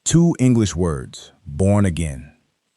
Two English words, born again.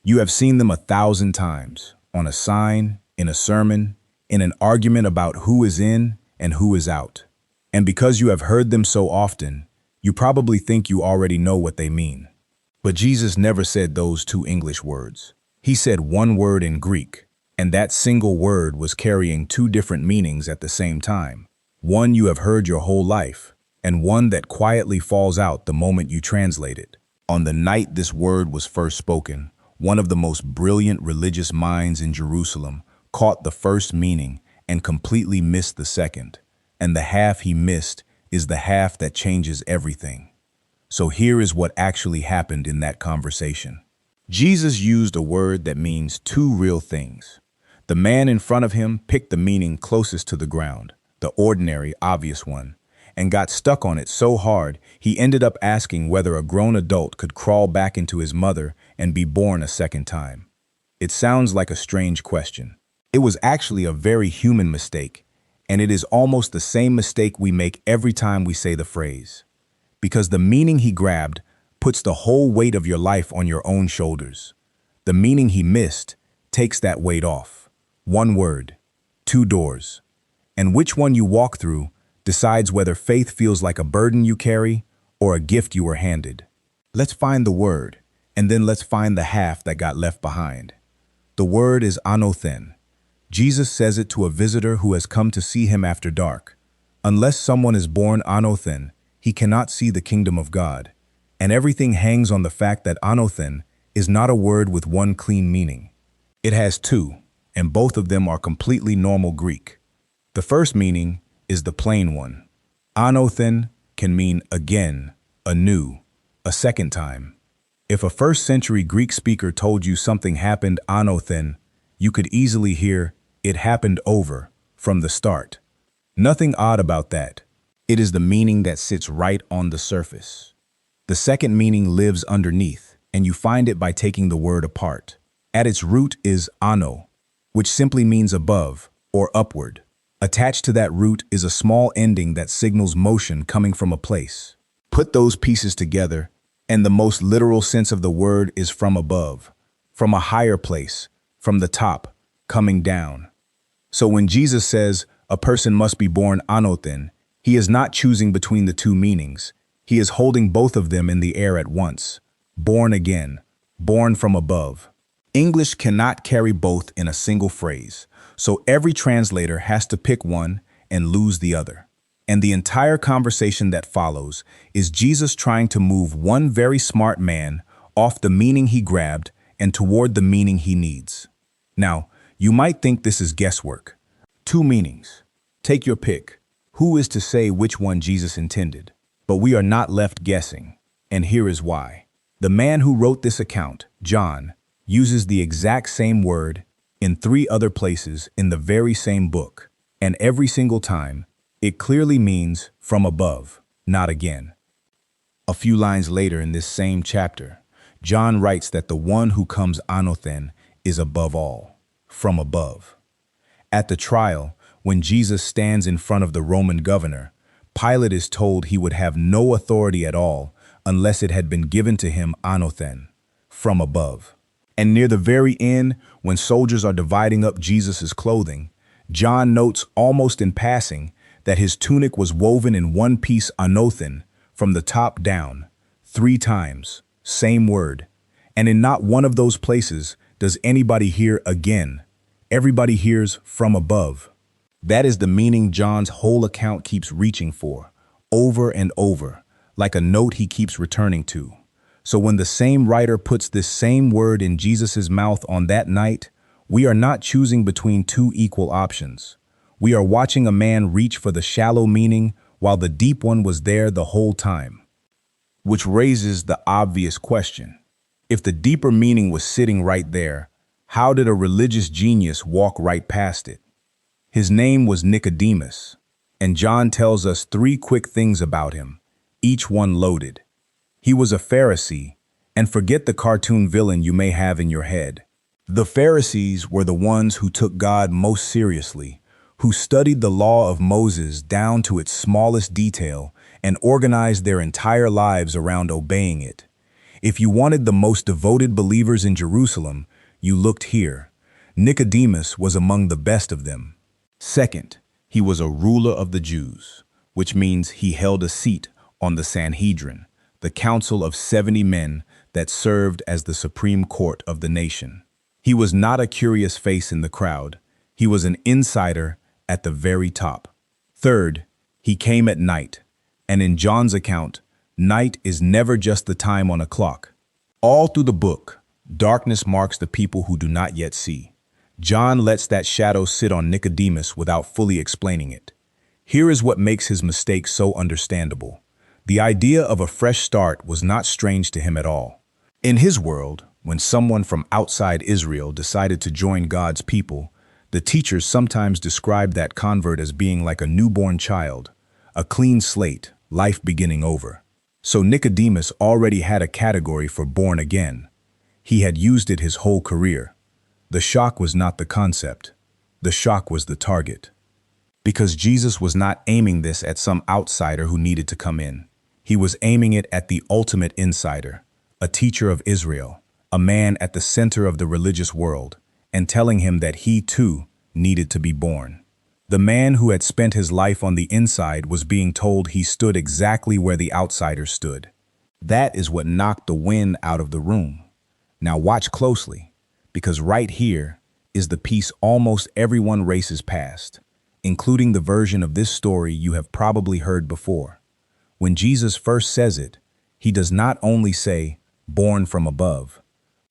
You have seen them 1,000 times, on a sign, in a sermon, in an argument about who is in and who is out. And because you have heard them so often, you probably think you already know what they mean. But Jesus never said those two English words. He said one word in Greek, and that single word was carrying two different meanings at the same time. One you have heard your whole life, and one that quietly falls out the moment you translate it. On the night this word was first spoken, one of the most brilliant religious minds in Jerusalem caught the first meaning and completely missed the second. And the half he missed is the half that changes everything. So here is what actually happened in that conversation. Jesus used a word that means two real things. The man in front of him picked the meaning closest to the ground, the ordinary, obvious one, and got stuck on it so hard he ended up asking whether a grown adult could crawl back into his mother and be born a second time. It sounds like a strange question. It was actually a very human mistake, and it is almost the same mistake we make every time we say the phrase. Because the meaning he grabbed puts the whole weight of your life on your own shoulders. The meaning he missed takes that weight off. One word, two doors. And which one you walk through decides whether faith feels like a burden you carry or a gift you were handed. Let's find the word, and then let's find the half that got left behind. The word is anōthen. Jesus says it to a visitor who has come to see him after dark. Unless someone is born anōthen, he cannot see the kingdom of God. And everything hangs on the fact that anōthen is not a word with one clean meaning. It has two, and both of them are completely normal Greek. The first meaning is the plain one. Anōthen can mean again, anew, a second time. If a first-century Greek speaker told you something happened anōthen, you could easily hear it happened over from the start. Nothing odd about that. It is the meaning that sits right on the surface. The second meaning lives underneath, and you find it by taking the word apart. At its root is anō, which simply means above or upward. Attached to that root is a small ending that signals motion coming from a place. Put those pieces together, and the most literal sense of the word is from above, from a higher place, from the top, coming down. So when Jesus says a person must be born anōthen, he is not choosing between the two meanings. He is holding both of them in the air at once. Born again, born from above. English cannot carry both in a single phrase, so every translator has to pick one and lose the other. And the entire conversation that follows is Jesus trying to move one very smart man off the meaning he grabbed and toward the meaning he needs. Now, you might think this is guesswork. Two meanings. Take your pick. Who is to say which one Jesus intended? But we are not left guessing, and here is why. The man who wrote this account, John, uses the exact same word in 3 other places in the very same book, and every single time, it clearly means from above, not again. A few lines later in this same chapter, John writes that the one who comes anōthen is above all, from above. At the trial, when Jesus stands in front of the Roman governor, Pilate is told he would have no authority at all unless it had been given to him anōthen, from above. And near the very end, when soldiers are dividing up Jesus' clothing, John notes almost in passing that his tunic was woven in one piece anōthen from the top down, 3 times, same word. And in not one of those places does anybody hear again. Everybody hears from above. That is the meaning John's whole account keeps reaching for, over and over, like a note he keeps returning to. So when the same writer puts this same word in Jesus' mouth on that night, we are not choosing between 2 equal options. We are watching a man reach for the shallow meaning while the deep one was there the whole time. Which raises the obvious question. If the deeper meaning was sitting right there, how did a religious genius walk right past it? His name was Nicodemus, and John tells us 3 quick things about him, each one loaded. He was a Pharisee, and forget the cartoon villain you may have in your head. The Pharisees were the ones who took God most seriously, who studied the law of Moses down to its smallest detail and organized their entire lives around obeying it. If you wanted the most devoted believers in Jerusalem, you looked here. Nicodemus was among the best of them. Second, he was a ruler of the Jews, which means he held a seat on the Sanhedrin, the council of 70 men that served as the supreme court of the nation. He was not a curious face in the crowd. He was an insider at the very top. Third, he came at night, and in John's account, night is never just the time on a clock. All through the book, darkness marks the people who do not yet see. John lets that shadow sit on Nicodemus without fully explaining it. Here is what makes his mistake so understandable. The idea of a fresh start was not strange to him at all. In his world, when someone from outside Israel decided to join God's people, the teachers sometimes described that convert as being like a newborn child, a clean slate, life beginning over. So Nicodemus already had a category for born again. He had used it his whole career. The shock was not the concept. The shock was the target. Because Jesus was not aiming this at some outsider who needed to come in. He was aiming it at the ultimate insider, a teacher of Israel, a man at the center of the religious world, and telling him that he too needed to be born. The man who had spent his life on the inside was being told he stood exactly where the outsiders stood. That is what knocked the wind out of the room. Now watch closely, because right here is the piece almost everyone races past, including the version of this story you have probably heard before. When Jesus first says it, he does not only say, born from above.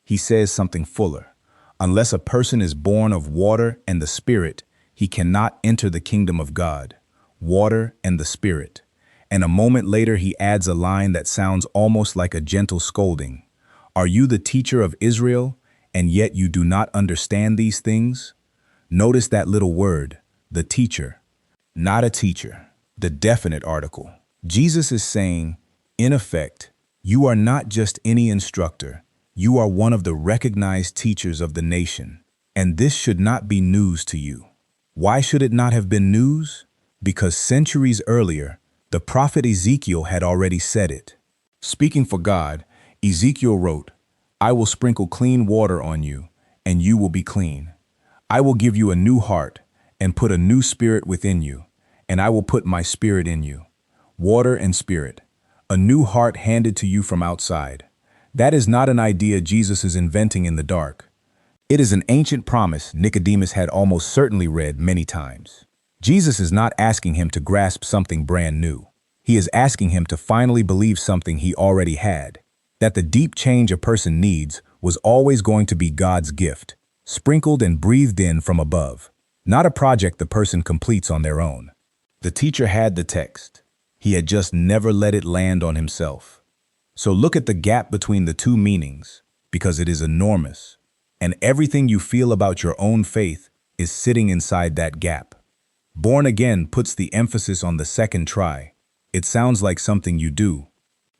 He says something fuller. Unless a person is born of water and the Spirit, he cannot enter the kingdom of God. Water and the Spirit. And a moment later he adds a line that sounds almost like a gentle scolding. Are you the teacher of Israel, and yet you do not understand these things? Notice that little word, the teacher. Not a teacher, the definite article. Jesus is saying, in effect, you are not just any instructor. You are one of the recognized teachers of the nation, and this should not be news to you. Why should it not have been news? Because centuries earlier, the prophet Ezekiel had already said it. Speaking for God, Ezekiel wrote, I will sprinkle clean water on you, and you will be clean. I will give you a new heart, and put a new spirit within you, and I will put my spirit in you. Water and spirit, a new heart handed to you from outside. That is not an idea Jesus is inventing in the dark. It is an ancient promise Nicodemus had almost certainly read many times. Jesus is not asking him to grasp something brand new. He is asking him to finally believe something he already had, that the deep change a person needs was always going to be God's gift, sprinkled and breathed in from above, not a project the person completes on their own. The teacher had the text. He had just never let it land on himself. So look at the gap between the two meanings, because it is enormous, and everything you feel about your own faith is sitting inside that gap. Born again puts the emphasis on the second try. It sounds like something you do.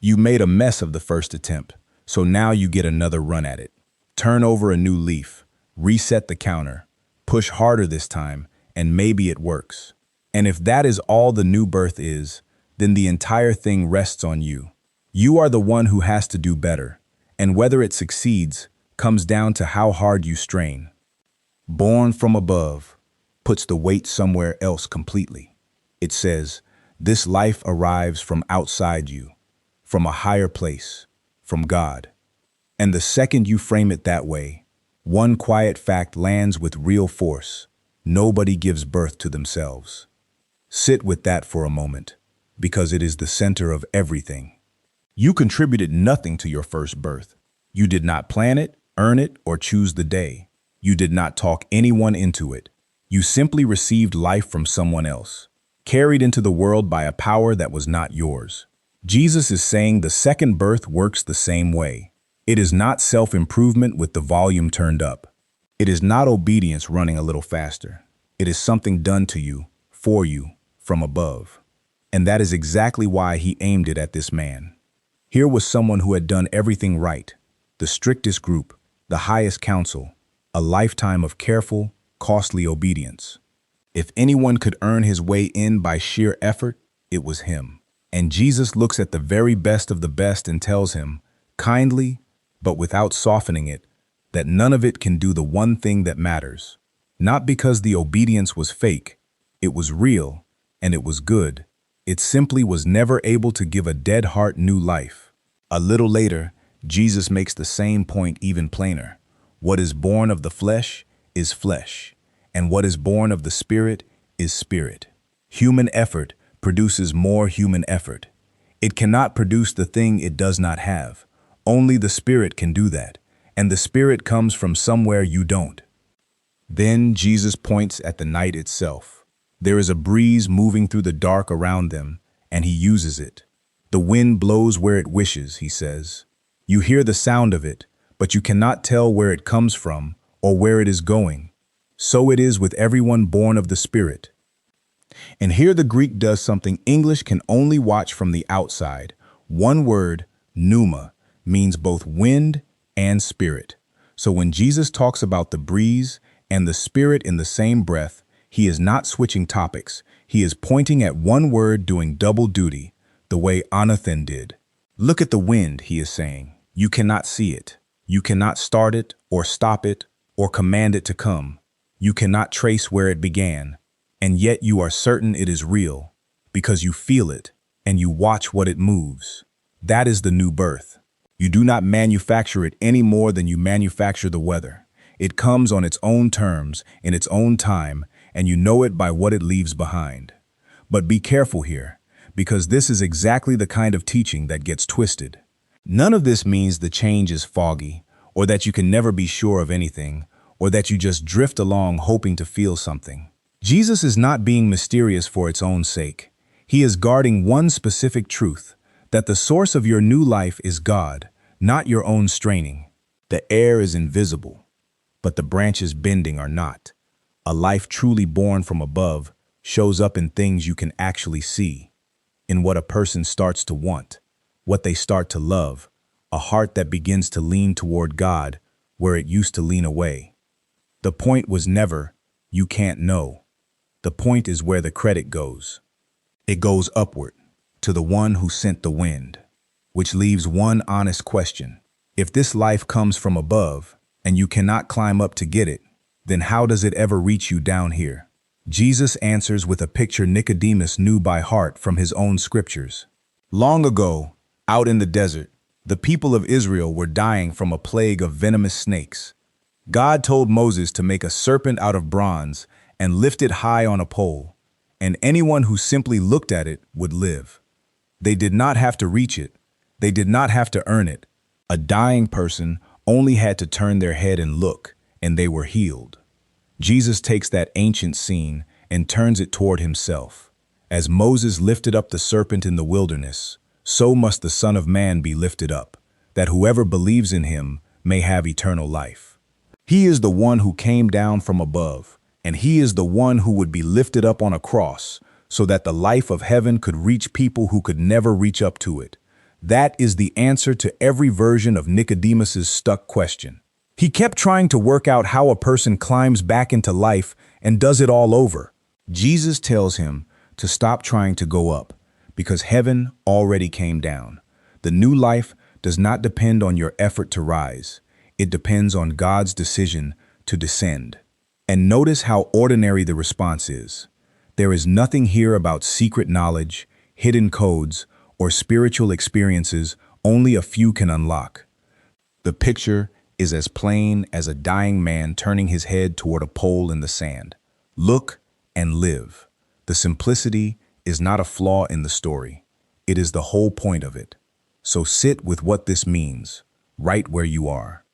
You made a mess of the first attempt, so now you get another run at it. Turn over a new leaf, reset the counter, push harder this time, and maybe it works. And if that is all the new birth is, then the entire thing rests on you. You are the one who has to do better, and whether it succeeds comes down to how hard you strain. Born from above puts the weight somewhere else completely. It says, this life arrives from outside you, from a higher place, from God. And the second you frame it that way, one quiet fact lands with real force. Nobody gives birth to themselves. Sit with that for a moment, because it is the center of everything. You contributed nothing to your first birth. You did not plan it, earn it, or choose the day. You did not talk anyone into it. You simply received life from someone else, carried into the world by a power that was not yours. Jesus is saying the second birth works the same way. It is not self-improvement with the volume turned up. It is not obedience running a little faster. It is something done to you, for you, from above. And that is exactly why he aimed it at this man. Here was someone who had done everything right, the strictest group, the highest counsel, a lifetime of careful, costly obedience. If anyone could earn his way in by sheer effort, it was him. And Jesus looks at the very best of the best and tells him, kindly, but without softening it, that none of it can do the one thing that matters. Not because the obedience was fake, it was real, and it was good. It simply was never able to give a dead heart new life. A little later, Jesus makes the same point even plainer. What is born of the flesh is flesh, and what is born of the spirit is spirit. Human effort produces more human effort. It cannot produce the thing it does not have. Only the Spirit can do that, and the Spirit comes from somewhere you don't. Then Jesus points at the night itself. There is a breeze moving through the dark around them, and he uses it. The wind blows where it wishes, he says. You hear the sound of it, but you cannot tell where it comes from or where it is going. So it is with everyone born of the Spirit. And here the Greek does something English can only watch from the outside. One word, pneuma, means both wind and spirit. So when Jesus talks about the breeze and the spirit in the same breath, he is not switching topics. He is pointing at one word doing double duty, the way anōthen did. Look at the wind, he is saying. You cannot see it. You cannot start it or stop it or command it to come. You cannot trace where it began. And yet you are certain it is real because you feel it and you watch what it moves. That is the new birth. You do not manufacture it any more than you manufacture the weather. It comes on its own terms, in its own time, and you know it by what it leaves behind. But be careful here, because this is exactly the kind of teaching that gets twisted. None of this means the change is foggy, or that you can never be sure of anything, or that you just drift along hoping to feel something. Jesus is not being mysterious for its own sake. He is guarding one specific truth, that the source of your new life is God, not your own straining. The air is invisible, but the branches bending are not. A life truly born from above shows up in things you can actually see, in what a person starts to want, what they start to love, a heart that begins to lean toward God where it used to lean away. The point was never, you can't know. The point is where the credit goes. It goes upward, to the one who sent the wind, which leaves one honest question. If this life comes from above, and you cannot climb up to get it, then how does it ever reach you down here? Jesus answers with a picture Nicodemus knew by heart from his own scriptures. Long ago, out in the desert, the people of Israel were dying from a plague of venomous snakes. God told Moses to make a serpent out of bronze and lift it high on a pole, and anyone who simply looked at it would live. They did not have to reach it. They did not have to earn it. A dying person only had to turn their head and look, and they were healed. Jesus takes that ancient scene and turns it toward himself. As Moses lifted up the serpent in the wilderness, so must the Son of Man be lifted up, that whoever believes in him may have eternal life. He is the one who came down from above, and he is the one who would be lifted up on a cross so that the life of heaven could reach people who could never reach up to it. That is the answer to every version of Nicodemus's stuck question. He kept trying to work out how a person climbs back into life and does it all over. Jesus tells him to stop trying to go up, because heaven already came down. The new life does not depend on your effort to rise. It depends on God's decision to descend. And notice how ordinary the response is. There is nothing here about secret knowledge, hidden codes, or spiritual experiences only a few can unlock. The picture is as plain as a dying man turning his head toward a pole in the sand. Look and live. The simplicity is not a flaw in the story. It is the whole point of it. So sit with what this means, right where you are.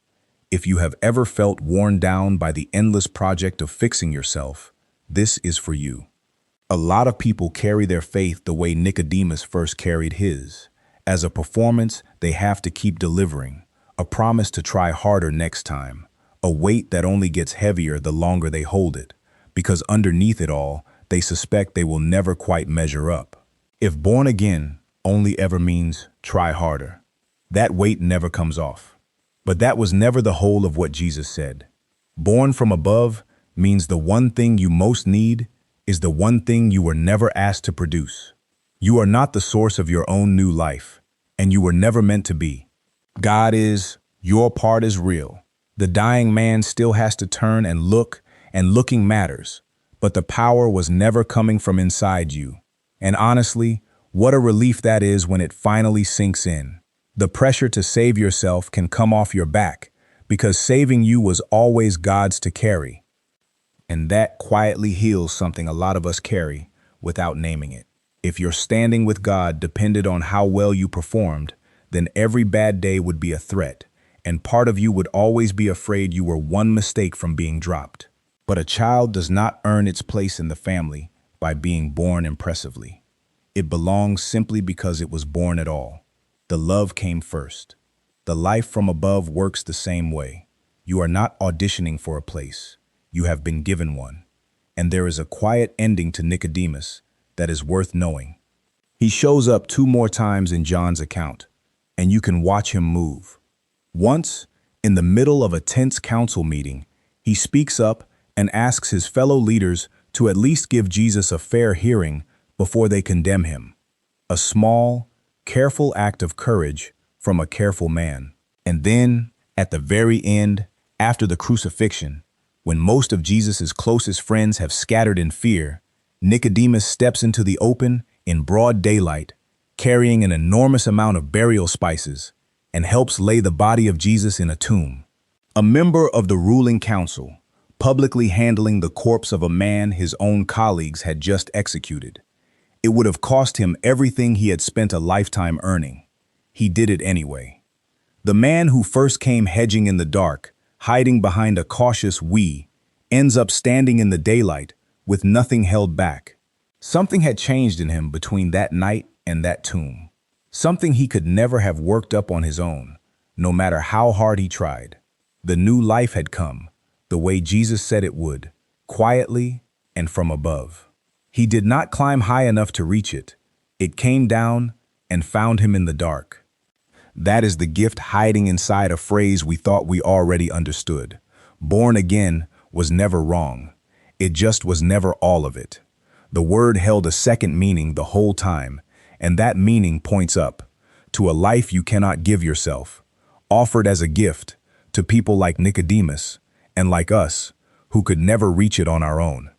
If you have ever felt worn down by the endless project of fixing yourself, this is for you. A lot of people carry their faith the way Nicodemus first carried his. As a performance, they have to keep delivering, a promise to try harder next time, a weight that only gets heavier the longer they hold it, because underneath it all, they suspect they will never quite measure up. If born again only ever means try harder, that weight never comes off. But that was never the whole of what Jesus said. Born from above means the one thing you most need is the one thing you were never asked to produce. You are not the source of your own new life, and you were never meant to be. God is, your part is real. The dying man still has to turn and look, and looking matters. But the power was never coming from inside you. And honestly, what a relief that is when it finally sinks in. The pressure to save yourself can come off your back, because saving you was always God's to carry. And that quietly heals something a lot of us carry without naming it. If your standing with God depended on how well you performed, then every bad day would be a threat, and part of you would always be afraid you were one mistake from being dropped. But a child does not earn its place in the family by being born impressively. It belongs simply because it was born at all. The love came first. The life from above works the same way. You are not auditioning for a place. You have been given one. And there is a quiet ending to Nicodemus that is worth knowing. He shows up 2 more times in John's account, and you can watch him move. Once, in the middle of a tense council meeting, he speaks up and asks his fellow leaders to at least give Jesus a fair hearing before they condemn him. A small, careful act of courage from a careful man. And then, at the very end, after the crucifixion, when most of Jesus' closest friends have scattered in fear, Nicodemus steps into the open in broad daylight, carrying an enormous amount of burial spices, and helps lay the body of Jesus in a tomb. A member of the ruling council, publicly handling the corpse of a man his own colleagues had just executed. It would have cost him everything he had spent a lifetime earning. He did it anyway. The man who first came hedging in the dark, hiding behind a cautious "we," ends up standing in the daylight with nothing held back. Something had changed in him between that night and that tomb. Something he could never have worked up on his own, no matter how hard he tried. The new life had come, the way Jesus said it would, quietly and from above. He did not climb high enough to reach it. It came down and found him in the dark. That is the gift hiding inside a phrase we thought we already understood. Born again was never wrong. It just was never all of it. The word held a second meaning the whole time, and that meaning points up, to a life you cannot give yourself, offered as a gift to people like Nicodemus and like us, who could never reach it on our own.